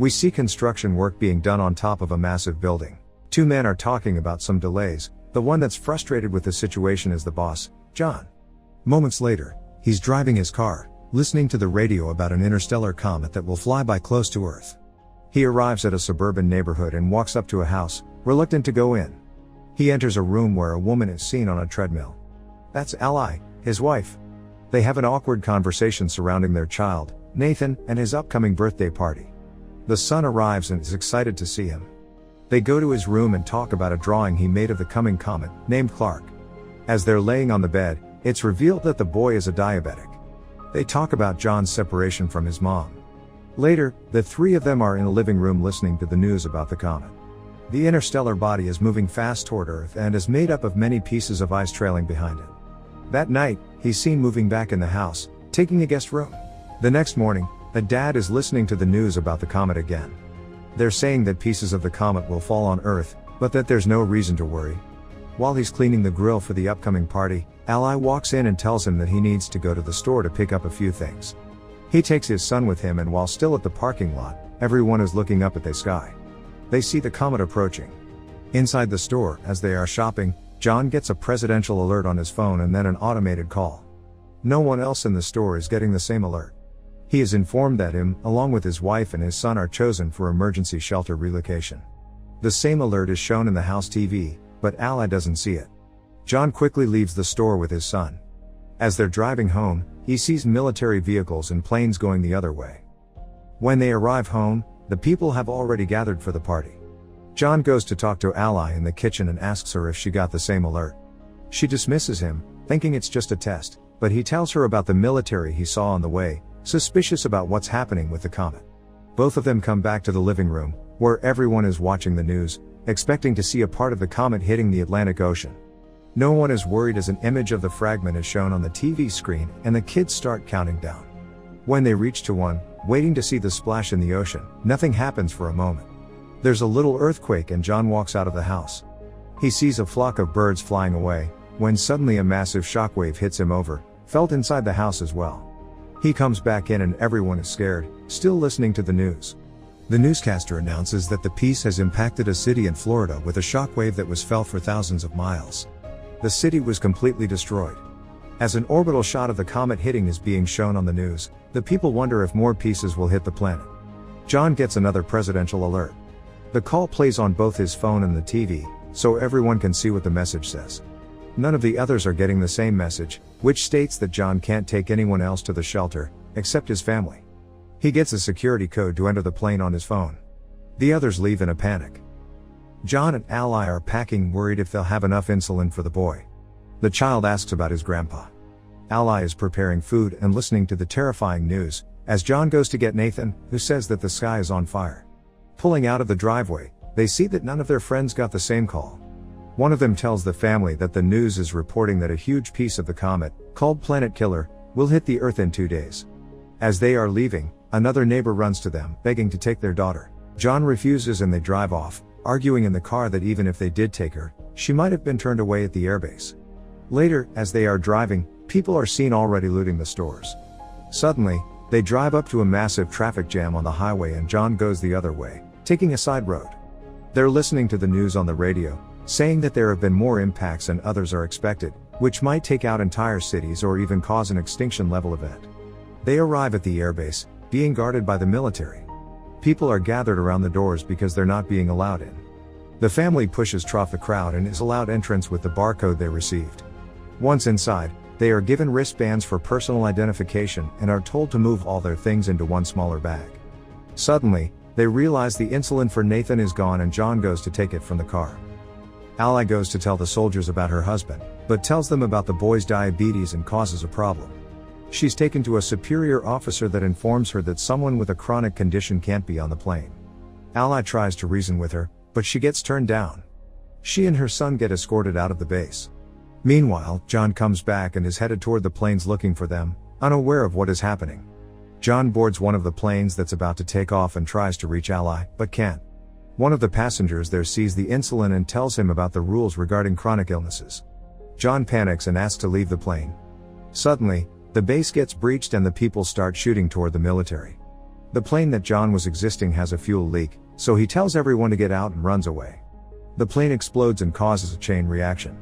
We see construction work being done on top of a massive building. Two men are talking about some delays. The one that's frustrated with the situation is the boss, John. Moments later, he's driving his car, listening to the radio about an interstellar comet that will fly by close to Earth. He arrives at a suburban neighborhood and walks up to a house, reluctant to go in. He enters a room where a woman is seen on a treadmill. That's Ally, his wife. They have an awkward conversation surrounding their child, Nathan, and his upcoming birthday party. The son arrives and is excited to see him. They go to his room and talk about a drawing he made of the coming comet, named Clark. As they're laying on the bed, it's revealed that the boy is a diabetic. They talk about John's separation from his mom. Later, the three of them are in a living room listening to the news about the comet. The interstellar body is moving fast toward Earth and is made up of many pieces of ice trailing behind it. That night, he's seen moving back in the house, taking a guest room. The next morning, a dad is listening to the news about the comet again. They're saying that pieces of the comet will fall on Earth, but that there's no reason to worry. While he's cleaning the grill for the upcoming party, Ally walks in and tells him that he needs to go to the store to pick up a few things. He takes his son with him, and while still at the parking lot, everyone is looking up at the sky. They see the comet approaching. Inside the store, as they are shopping, John gets a presidential alert on his phone and then an automated call. No one else in the store is getting the same alert. He is informed that him, along with his wife and his son, are chosen for emergency shelter relocation. The same alert is shown in the house TV, but Ally doesn't see it. John quickly leaves the store with his son. As they're driving home, he sees military vehicles and planes going the other way. When they arrive home, the people have already gathered for the party. John goes to talk to Ally in the kitchen and asks her if she got the same alert. She dismisses him, thinking it's just a test, but he tells her about the military he saw on the way, suspicious about what's happening with the comet. Both of them come back to the living room, where everyone is watching the news, expecting to see a part of the comet hitting the Atlantic Ocean. No one is worried as an image of the fragment is shown on the TV screen and the kids start counting down. When they reach to 1, waiting to see the splash in the ocean, nothing happens for a moment. There's a little earthquake and John walks out of the house. He sees a flock of birds flying away, when suddenly a massive shockwave hits him over, felt inside the house as well. He comes back in and everyone is scared, still listening to the news. The newscaster announces that the piece has impacted a city in Florida with a shockwave that was felt for thousands of miles. The city was completely destroyed. As an orbital shot of the comet hitting is being shown on the news, the people wonder if more pieces will hit the planet. John gets another presidential alert. The call plays on both his phone and the TV, so everyone can see what the message says. None of the others are getting the same message, which states that John can't take anyone else to the shelter, except his family. He gets a security code to enter the plane on his phone. The others leave in a panic. John and Ally are packing, worried if they'll have enough insulin for the boy. The child asks about his grandpa. Ally is preparing food and listening to the terrifying news, as John goes to get Nathan, who says that the sky is on fire. Pulling out of the driveway, they see that none of their friends got the same call. One of them tells the family that the news is reporting that a huge piece of the comet, called Planet Killer, will hit the Earth in 2 days. As they are leaving, another neighbor runs to them, begging to take their daughter. John refuses and they drive off, arguing in the car that even if they did take her, she might have been turned away at the airbase. Later, as they are driving, people are seen already looting the stores. Suddenly, they drive up to a massive traffic jam on the highway and John goes the other way, taking a side road. They're listening to the news on the radio, saying that there have been more impacts and others are expected, which might take out entire cities or even cause an extinction-level event. They arrive at the airbase, being guarded by the military. People are gathered around the doors because they're not being allowed in. The family pushes through the crowd and is allowed entrance with the barcode they received. Once inside, they are given wristbands for personal identification and are told to move all their things into one smaller bag. Suddenly, they realize the insulin for Nathan is gone and John goes to take it from the car. Ally goes to tell the soldiers about her husband, but tells them about the boy's diabetes and causes a problem. She's taken to a superior officer that informs her that someone with a chronic condition can't be on the plane. Ally tries to reason with her, but she gets turned down. She and her son get escorted out of the base. Meanwhile, John comes back and is headed toward the planes looking for them, unaware of what is happening. John boards one of the planes that's about to take off and tries to reach Ally, but can't. One of the passengers there sees the insulin and tells him about the rules regarding chronic illnesses. John panics and asks to leave the plane. Suddenly, the base gets breached and the people start shooting toward the military. The plane that John was existing has a fuel leak, so he tells everyone to get out and runs away. The plane explodes and causes a chain reaction.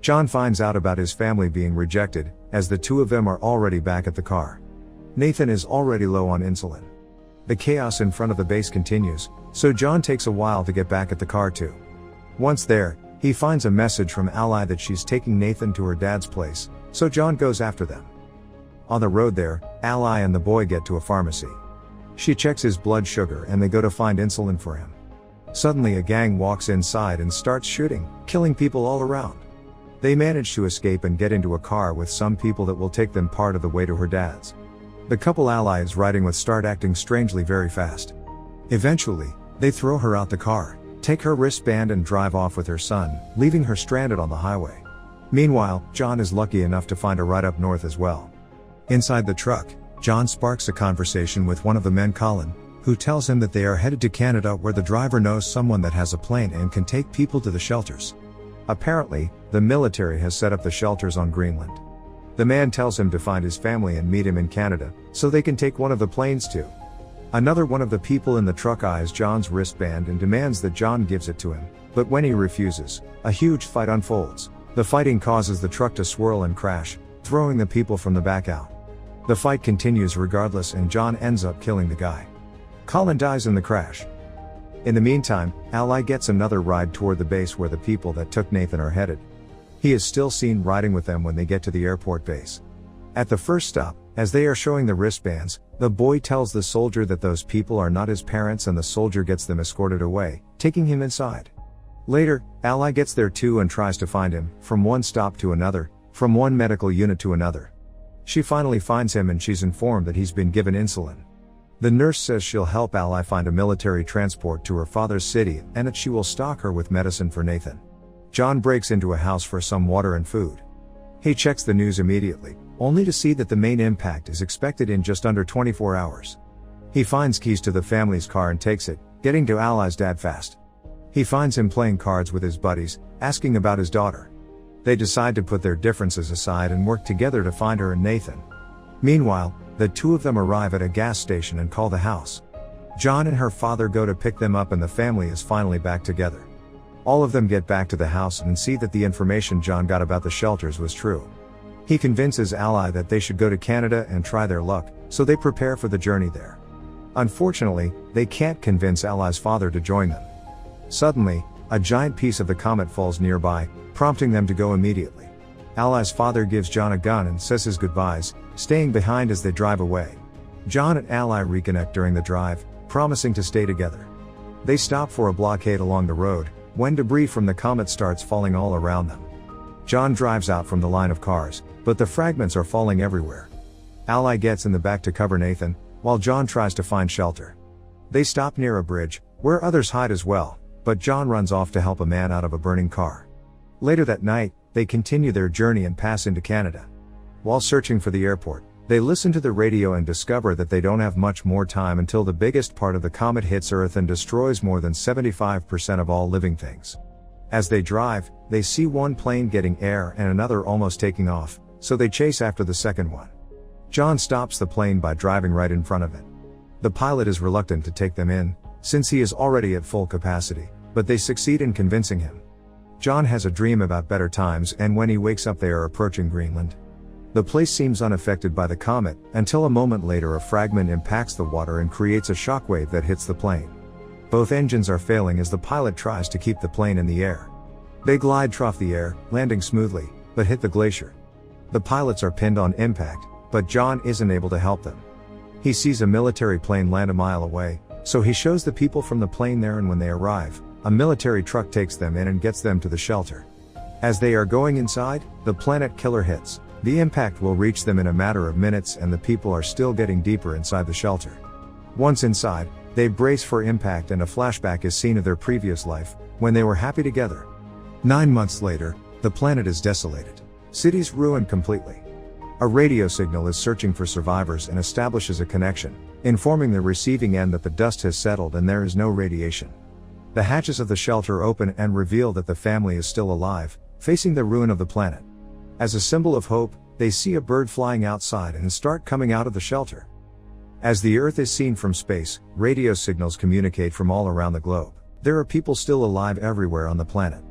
John finds out about his family being rejected, as the two of them are already back at the car. Nathan is already low on insulin. The chaos in front of the base continues, so John takes a while to get back at the car too. Once there, he finds a message from Ally that she's taking Nathan to her dad's place, so John goes after them. On the road there, Ally and the boy get to a pharmacy. She checks his blood sugar and they go to find insulin for him. Suddenly a gang walks inside and starts shooting, killing people all around. They manage to escape and get into a car with some people that will take them part of the way to her dad's. The couple Ally is riding with start acting strangely very fast. Eventually, they throw her out the car, take her wristband and drive off with her son, leaving her stranded on the highway. Meanwhile, John is lucky enough to find a ride up north as well. Inside the truck, John sparks a conversation with one of the men, Colin, who tells him that they are headed to Canada where the driver knows someone that has a plane and can take people to the shelters. Apparently, the military has set up the shelters on Greenland. The man tells him to find his family and meet him in Canada, so they can take one of the planes too. Another one of the people in the truck eyes John's wristband and demands that John gives it to him, but when he refuses, a huge fight unfolds. The fighting causes the truck to swirl and crash, throwing the people from the back out. The fight continues regardless and John ends up killing the guy. Colin dies in the crash. In the meantime, Ally gets another ride toward the base where the people that took Nathan are headed. He is still seen riding with them when they get to the airport base. At the first stop, as they are showing the wristbands, the boy tells the soldier that those people are not his parents and the soldier gets them escorted away, taking him inside. Later, Ally gets there too and tries to find him, from one stop to another, from one medical unit to another. She finally finds him and she's informed that he's been given insulin. The nurse says she'll help Ally find a military transport to her father's city and that she will stock her with medicine for Nathan. John breaks into a house for some water and food. He checks the news immediately, only to see that the main impact is expected in just under 24 hours. He finds keys to the family's car and takes it, getting to Ally's dad fast. He finds him playing cards with his buddies, asking about his daughter. They decide to put their differences aside and work together to find her and Nathan. Meanwhile, the two of them arrive at a gas station and call the house. John and her father go to pick them up and the family is finally back together. All of them get back to the house and see that the information John got about the shelters was true. He convinces Ally that they should go to Canada and try their luck, so they prepare for the journey there. Unfortunately, they can't convince Ally's father to join them. Suddenly, a giant piece of the comet falls nearby, prompting them to go immediately. Ally's father gives John a gun and says his goodbyes, staying behind as they drive away. John and Ally reconnect during the drive, promising to stay together. They stop for a blockade along the road, when debris from the comet starts falling all around them. John drives out from the line of cars, but the fragments are falling everywhere. Ally gets in the back to cover Nathan, while John tries to find shelter. They stop near a bridge, where others hide as well, but John runs off to help a man out of a burning car. Later that night, they continue their journey and pass into Canada. While searching for the airport, they listen to the radio and discover that they don't have much more time until the biggest part of the comet hits Earth and destroys more than 75% of all living things. As they drive, they see one plane getting air and another almost taking off, so they chase after the second one. John stops the plane by driving right in front of it. The pilot is reluctant to take them in, since he is already at full capacity, but they succeed in convincing him. John has a dream about better times and when he wakes up they are approaching Greenland. The place seems unaffected by the comet, until a moment later a fragment impacts the water and creates a shockwave that hits the plane. Both engines are failing as the pilot tries to keep the plane in the air. They glide trough the air, landing smoothly, but hit the glacier. The pilots are pinned on impact, but John isn't able to help them. He sees a military plane land a mile away, so he shows the people from the plane there and when they arrive, a military truck takes them in and gets them to the shelter. As they are going inside, the planet killer hits. The impact will reach them in a matter of minutes and the people are still getting deeper inside the shelter. Once inside, they brace for impact and a flashback is seen of their previous life, when they were happy together. 9 months later, the planet is desolated. Cities ruined completely. A radio signal is searching for survivors and establishes a connection, informing the receiving end that the dust has settled and there is no radiation. The hatches of the shelter open and reveal that the family is still alive, facing the ruin of the planet. As a symbol of hope, they see a bird flying outside and start coming out of the shelter. As the Earth is seen from space, radio signals communicate from all around the globe. There are people still alive everywhere on the planet.